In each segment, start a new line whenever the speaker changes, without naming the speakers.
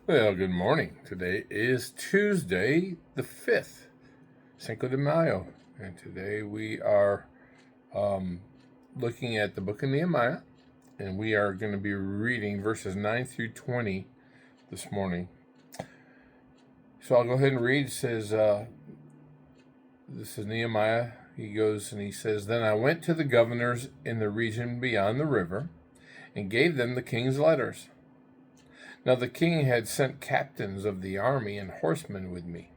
Well, good morning. Today is Tuesday, the 5th, Cinco de Mayo, and today we are um, looking at the book of Nehemiah, and we are going to be reading verses 9 through 20 this morning. So I'll go ahead and read. It says, this is Nehemiah. He goes and he says, Then I went to the governors in the region beyond the river and gave them the king's letters. Now the king had sent captains of the army and horsemen with me.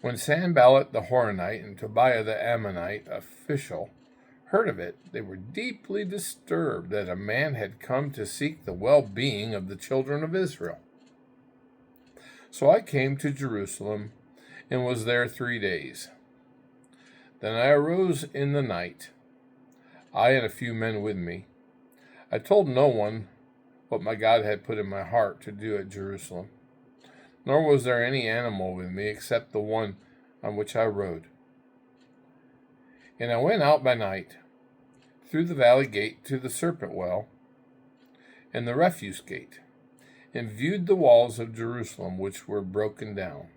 When Sanballat the Horonite and Tobiah the Ammonite official heard of it, they were deeply disturbed that a man had come to seek the well-being of the children of Israel. So I came to Jerusalem and was there 3 days. Then I arose in the night, I and a few men with me. I told no one what my God had put in my heart to do at Jerusalem, nor was there any animal with me except the one on which I rode. And I went out by night, through the valley gate to the serpent well, and the refuse gate, and viewed the walls of Jerusalem which were broken down,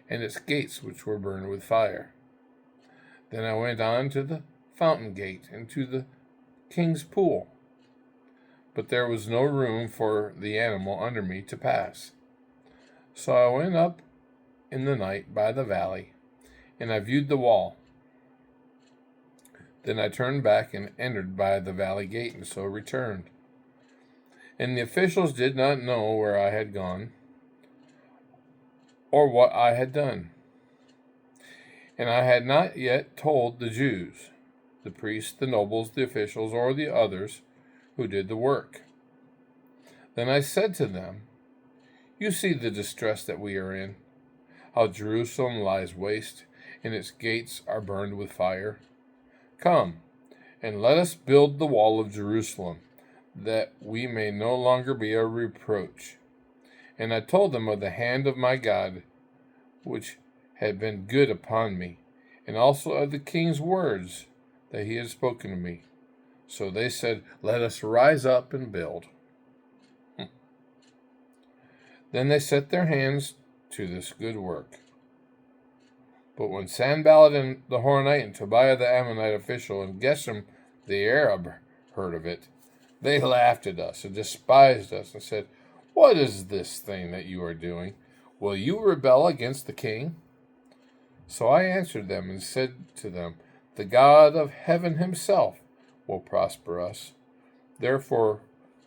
and its gates which were burned with fire. Then I went on to the fountain gate, and to the king's pool, but there was no room for the animal under me to pass. So I went up in the night by the valley, and I viewed the wall. Then I turned back and entered by the valley gate, and so returned. And the officials did not know where I had gone, or what I had done. And I had not yet told the Jews, the priests, the nobles, the officials, or the others who did the work. Then I said to them, You see the distress that we are in, how Jerusalem lies waste, and its gates are burned with fire. Come, and let us build the wall of Jerusalem, that we may no longer be a reproach. And I told them of the hand of my God, which had been good upon me, and also of the king's words that he had spoken to me. So they said, Let us rise up and build. Then they set their hands to this good work. But when Sanballat and the Horonite and Tobiah the Ammonite official and Geshem the Arab heard of it, they laughed at us and despised us and said, What is this thing that you are doing? Will you rebel against the king? So I answered them and said to them, The God of heaven himself will prosper us. Therefore,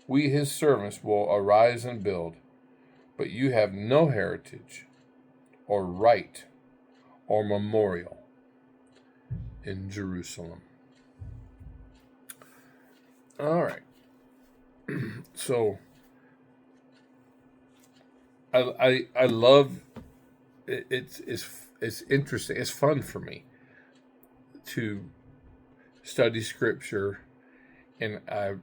we his servants will arise and build. But you have no heritage, or right, or memorial in Jerusalem. All right. So I love it. It's interesting. It's fun for me to study scripture, and I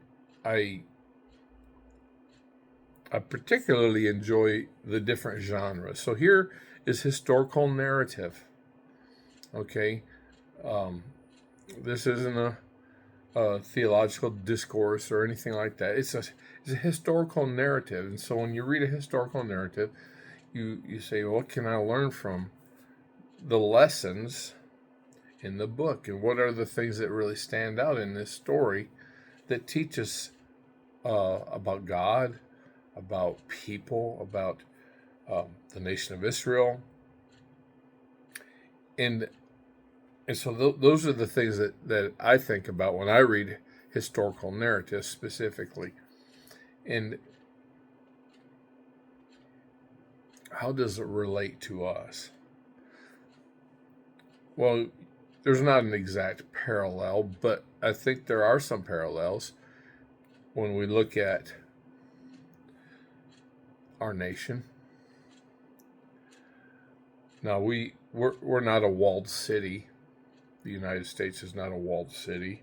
particularly enjoy the different genres. So here is historical narrative. Okay, this isn't a theological discourse or anything like that. It's a historical narrative, and so when you read a historical narrative, you say, well, what can I learn from the lessons in the book, and what are the things that really stand out in this story that teach us about God, about people, about the nation of Israel, and so those are the things that I think about when I read historical narratives specifically. And how does it relate to us? Well, there's not an exact parallel, but I think there are some parallels when we look at our nation. Now, we're not a walled city. The United States is not a walled city.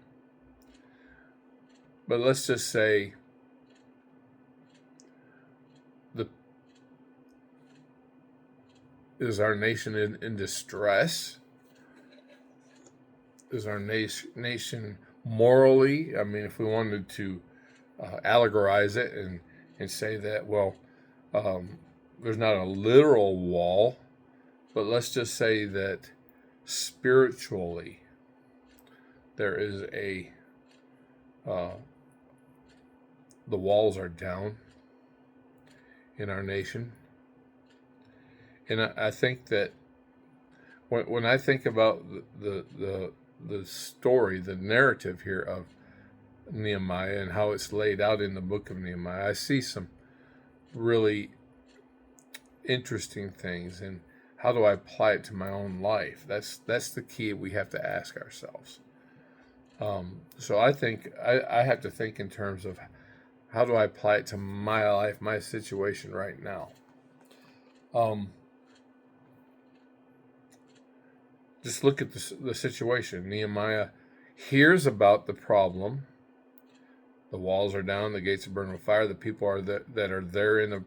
But let's just say is our nation in distress? Is our nation morally? I mean, if we wanted to allegorize it and say that, well, there's not a literal wall, but let's just say that spiritually there is the walls are down in our nation. And I think that when I think about the story, the narrative here of Nehemiah and how it's laid out in the book of Nehemiah, I see some really interesting things. And how do I apply it to my own life? That's the key we have to ask ourselves. So I think I have to think in terms of how do I apply it to my life, my situation right now. Just look at the situation. Nehemiah hears about the problem. The walls are down, the gates are burned with fire. The people that are there in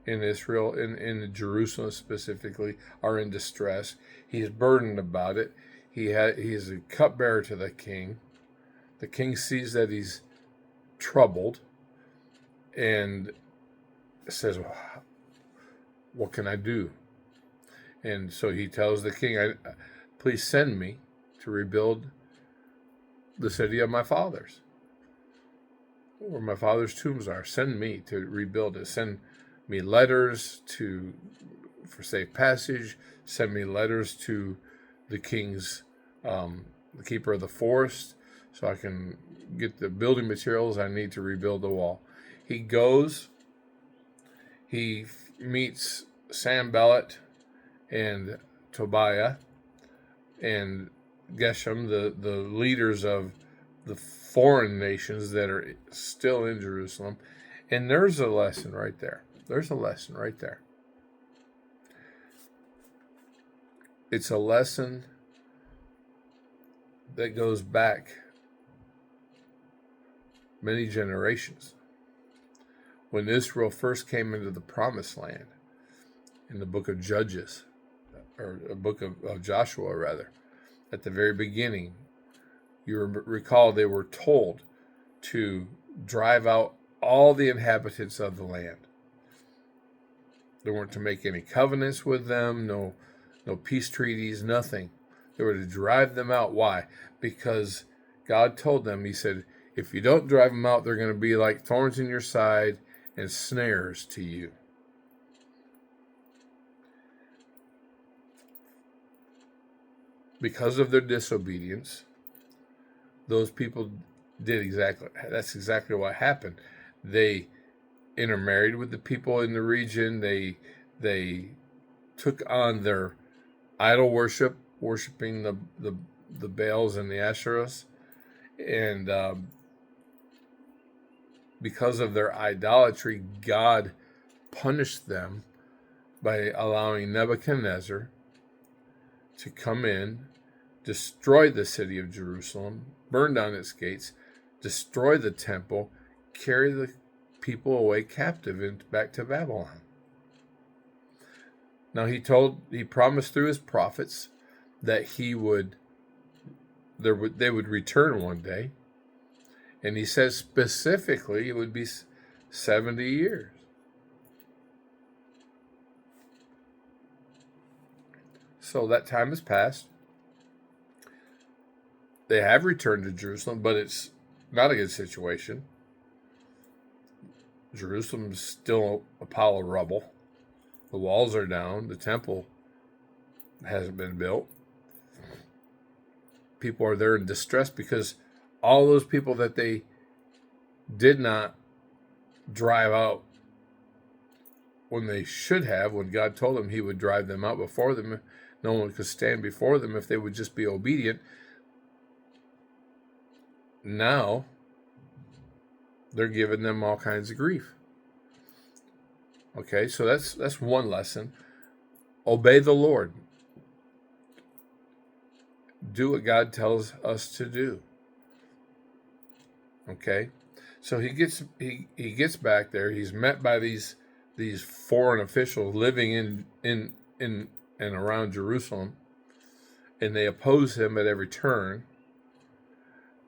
Israel, in Jerusalem specifically, are in distress. He's burdened about it. He's a cupbearer to the king. The king sees that he's troubled and says, "What can I do?" And so he tells the king, "Please send me to rebuild the city of my fathers, where my father's tombs are. Send me to rebuild it. Send me letters for safe passage. Send me letters to the king's, the keeper of the forest, so I can get the building materials I need to rebuild the wall." He goes. He meets Sanballat and Tobiah and Geshem, the leaders of the foreign nations that are still in Jerusalem. And there's a lesson right there. There's a lesson right there. It's a lesson that goes back many generations. When Israel first came into the promised land, in the book of Judges, or a book of Joshua rather, at the very beginning, you recall they were told to drive out all the inhabitants of the land. They weren't to make any covenants with them, no peace treaties, nothing. They were to drive them out. Why? Because God told them, he said, if you don't drive them out, they're going to be like thorns in your side and snares to you. Because of their disobedience, those people that's exactly what happened. They intermarried with the people in the region. They took on their idol worshiping the Baals and the Asherahs, and because of their idolatry, God punished them by allowing Nebuchadnezzar to come in, destroy the city of Jerusalem, burn down its gates, destroy the temple, carry the people away captive and back to Babylon. Now he promised through his prophets that they would return one day. And he says specifically it would be 70 years. So that time has passed. They have returned to Jerusalem, but it's not a good situation. Jerusalem is still a pile of rubble. The walls are down. The temple hasn't been built. People are there in distress because all those people that they did not drive out when they should have, when God told them he would drive them out before them, no one could stand before them if they would just be obedient. Now they're giving them all kinds of grief. Okay, so that's one lesson. Obey the Lord. Do what God tells us to do. Okay, so he gets back there. He's met by these foreign officials living in and around Jerusalem, and they oppose him at every turn,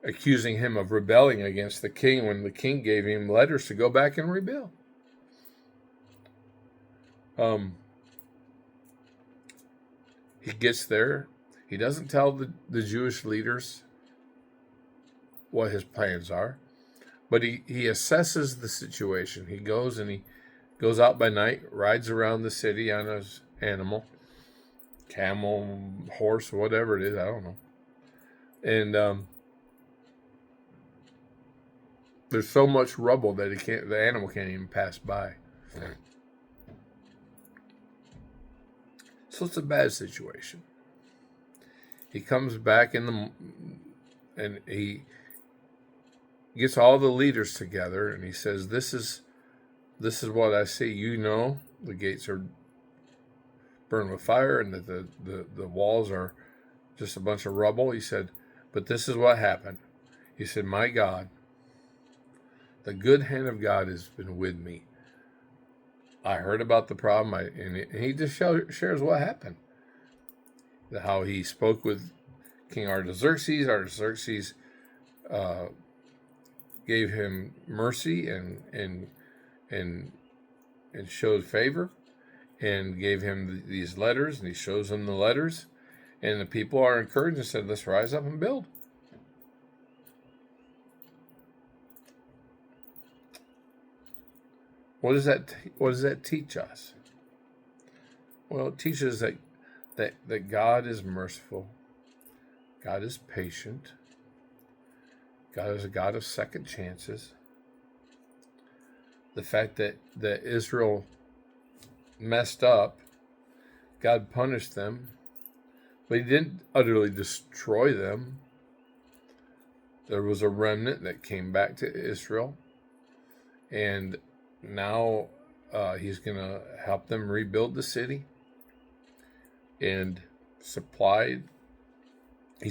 accusing him of rebelling against the king when the king gave him letters to go back and rebuild. He gets there. He doesn't tell the Jewish leaders what his plans are, but he assesses the situation. He goes out by night, rides around the city on his animal, camel, horse, whatever it is, I don't know. And there's so much rubble that the animal can't even pass by. So it's a bad situation. He comes back and he gets all the leaders together and he says, This is what I see. You know, the gates are burned with fire and that the walls are just a bunch of rubble. He said, but this is what happened. He said, my God, the good hand of God has been with me. I heard about the problem, and he just shares what happened. How he spoke with King Artaxerxes. Artaxerxes gave him mercy and showed favor, and gave him these letters, and he shows them the letters, and the people are encouraged and said, let's rise up and build. What does that teach us? Well, it teaches that God is merciful, God is patient, God is a God of second chances. The fact that Israel messed up, God punished them, but he didn't utterly destroy them. There was a remnant that came back to Israel, and now he's going to help them rebuild the city. And he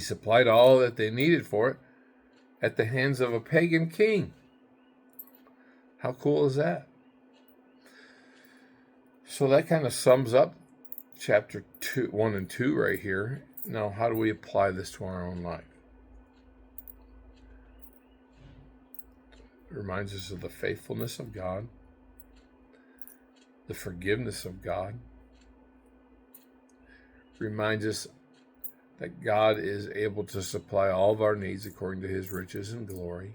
supplied all that they needed for it at the hands of a pagan king. How cool is that? So that kind of sums up chapter 1 and 2 right here. Now, how do we apply this to our own life? It reminds us of the faithfulness of God, the forgiveness of God. Reminds us that God is able to supply all of our needs according to his riches and glory.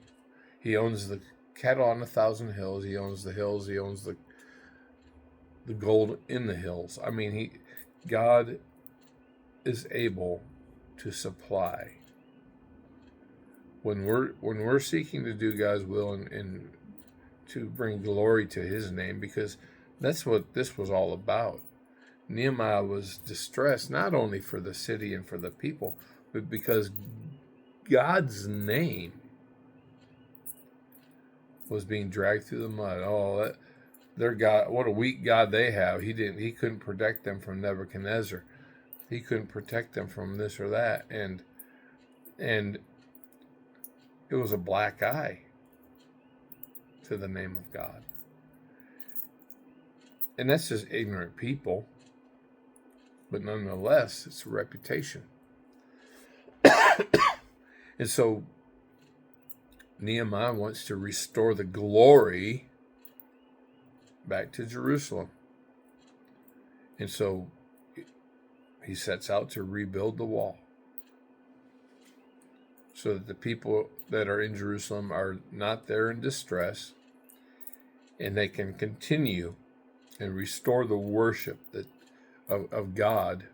He owns the cattle on 1,000 hills. He owns the hills. He owns the gold in the hills. I mean, God is able to supply. When we're seeking to do God's will and to bring glory to his name, because that's what this was all about. Nehemiah was distressed not only for the city and for the people, but because God's name was being dragged through the mud. Oh, their God, what a weak God they have. He couldn't protect them from Nebuchadnezzar. He couldn't protect them from this or that. And it was a black eye to the name of God. And that's just ignorant people. But nonetheless, it's a reputation. And so Nehemiah wants to restore the glory back to Jerusalem. And so he sets out to rebuild the wall so that the people that are in Jerusalem are not there in distress, and they can continue and restore the worship of God,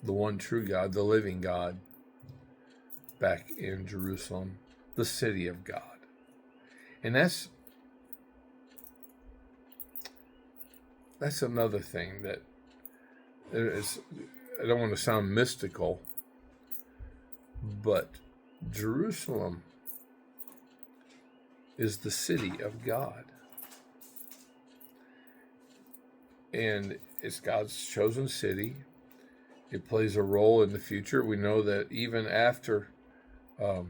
the one true God, the living God, back in Jerusalem, the city of God. And that's another thing that is, I don't want to sound mystical, but Jerusalem is the city of God. And it's God's chosen city. It plays a role in the future. We know that even after the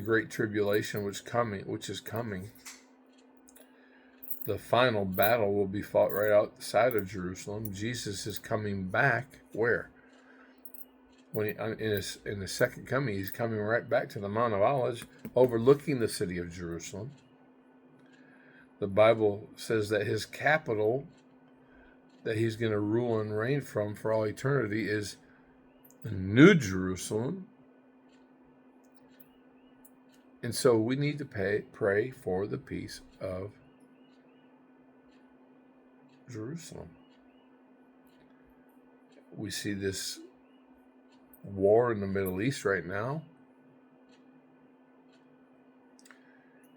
Great Tribulation, which is coming, the final battle will be fought right outside of Jerusalem. Jesus is coming back where? When in the second coming, he's coming right back to the Mount of Olives, overlooking the city of Jerusalem. the Bible says that his capital that he's going to rule and reign from for all eternity is New Jerusalem. And so we need to pray for the peace of Jerusalem. We see this war in the Middle East right now.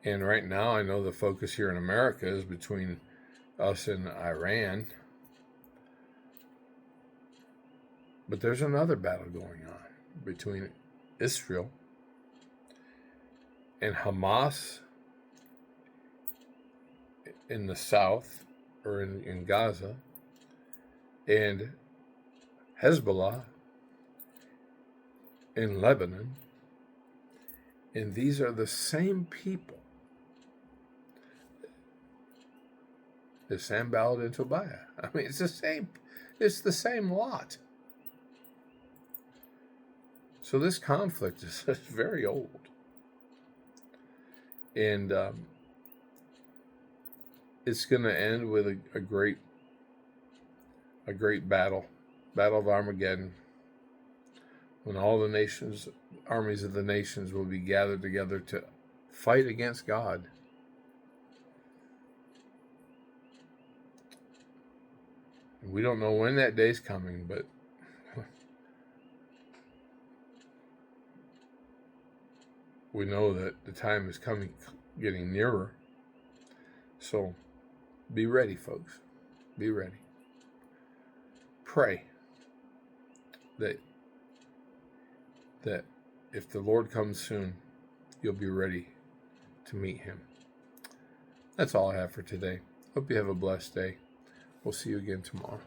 And right now, I know the focus here in America is between us and Iran. But there's another battle going on between Israel and Hamas in the south, or in Gaza, and Hezbollah in Lebanon. And these are the same people as Sanballat and Tobiah. I mean, it's the same lot. So this conflict is very old. And it's going to end with a great battle of Armageddon, when all the nations, armies of the nations, will be gathered together to fight against God. We don't know when that day's coming, but we know that the time is coming, getting nearer. So be ready, folks. Be ready. Pray that if the Lord comes soon, you'll be ready to meet him. That's all I have for today. Hope you have a blessed day. We'll see you again tomorrow.